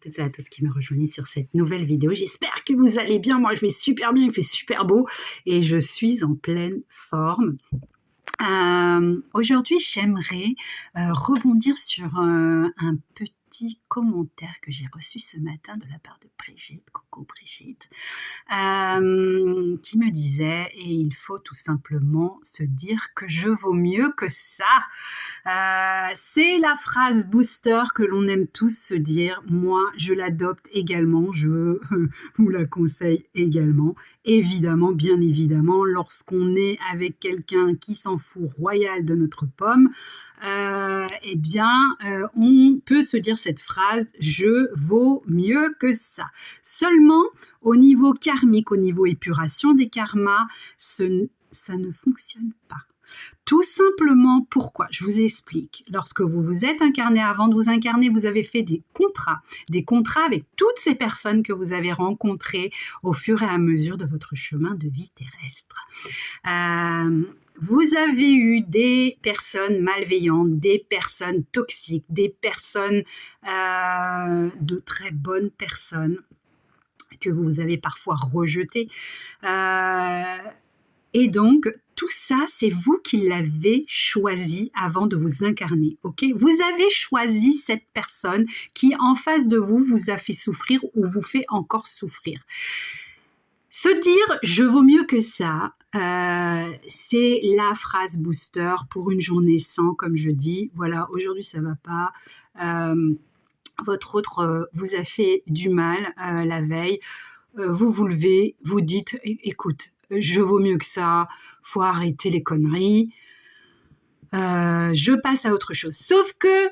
toutes et à tous qui me rejoignent sur cette nouvelle vidéo. J'espère que vous allez bien. Moi, je vais super bien, il fait super beau et je suis en pleine forme. Aujourd'hui, j'aimerais rebondir sur un petit commentaire que j'ai reçu ce matin de la part de Brigitte, coucou Brigitte, qui me disait: et il faut tout simplement se dire que je vaux mieux que ça. C'est la phrase booster que l'on aime tous se dire. Moi, je l'adopte également, je vous la conseille également. Évidemment, bien évidemment, lorsqu'on est avec quelqu'un qui s'en fout royal de notre pomme, on peut se dire cette phrase: je vaux mieux que ça. Seulement, au niveau karmique, au niveau épuration des karmas, ça ne fonctionne pas. Tout simplement pourquoi? Je vous explique. Lorsque vous vous êtes incarné, avant de vous incarner, vous avez fait des contrats avec toutes ces personnes que vous avez rencontrées au fur et à mesure de votre chemin de vie terrestre. Vous avez eu des personnes malveillantes, des personnes toxiques, des personnes de très bonnes personnes que vous avez parfois rejetées. Et donc, tout ça, c'est vous qui l'avez choisi avant de vous incarner, ok? Vous avez choisi cette personne qui, en face de vous, vous a fait souffrir ou vous fait encore souffrir. Se dire « je vaux mieux que ça », c'est la phrase booster pour une journée sans, comme je dis. Voilà, aujourd'hui, ça va pas. Votre autre vous a fait du mal la veille. Vous vous levez, vous dites « écoute, je vaux mieux que ça, faut arrêter les conneries, je passe à autre chose ». Sauf que,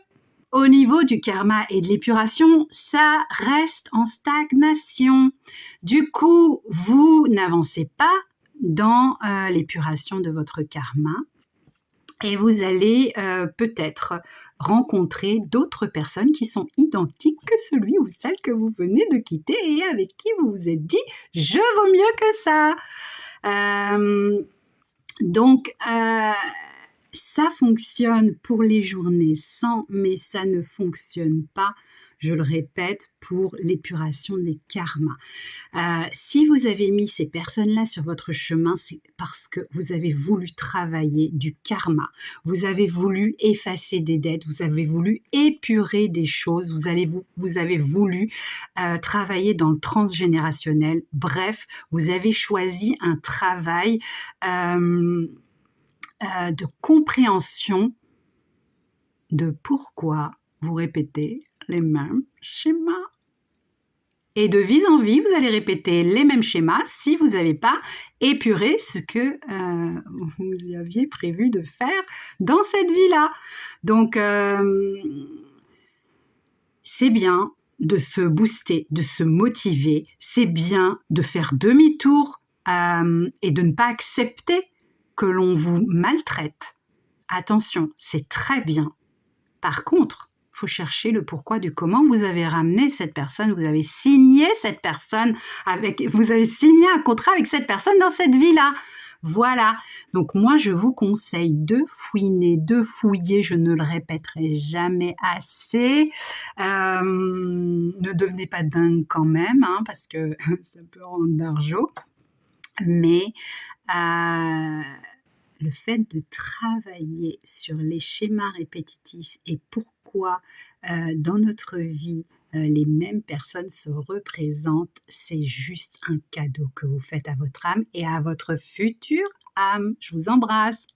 au niveau du karma et de l'épuration, ça reste en stagnation. Du coup, vous n'avancez pas dans l'épuration de votre karma et vous allez peut-être rencontrer d'autres personnes qui sont identiques que celui ou celle que vous venez de quitter et avec qui vous vous êtes dit « je vaux mieux que ça ». Ça fonctionne pour les journées sans, mais ça ne fonctionne pas, je le répète, pour l'épuration des karmas. Si vous avez mis ces personnes-là sur votre chemin, c'est parce que vous avez voulu travailler du karma, vous avez voulu effacer des dettes, vous avez voulu épurer des choses, vous avez voulu travailler dans le transgénérationnel. Bref, vous avez choisi un travail de compréhension de pourquoi vous répétez les mêmes schémas. Et de vie en vie, vous allez répéter les mêmes schémas si vous n'avez pas épuré ce que vous aviez prévu de faire dans cette vie-là. Donc, c'est bien de se booster, de se motiver. C'est bien de faire demi-tour et de ne pas accepter que l'on vous maltraite. Attention, c'est très bien. Par contre, il faut chercher le pourquoi du comment vous avez ramené cette personne, vous avez signé cette personne, vous avez signé un contrat avec cette personne dans cette vie-là. Voilà. Donc moi, je vous conseille de fouiner, de fouiller, je ne le répéterai jamais assez. Ne devenez pas dingue quand même, hein, parce que ça peut rendre barjot. Mais le fait de travailler sur les schémas répétitifs et pourquoi dans notre vie les mêmes personnes se représentent, c'est juste un cadeau que vous faites à votre âme et à votre future âme. Je vous embrasse.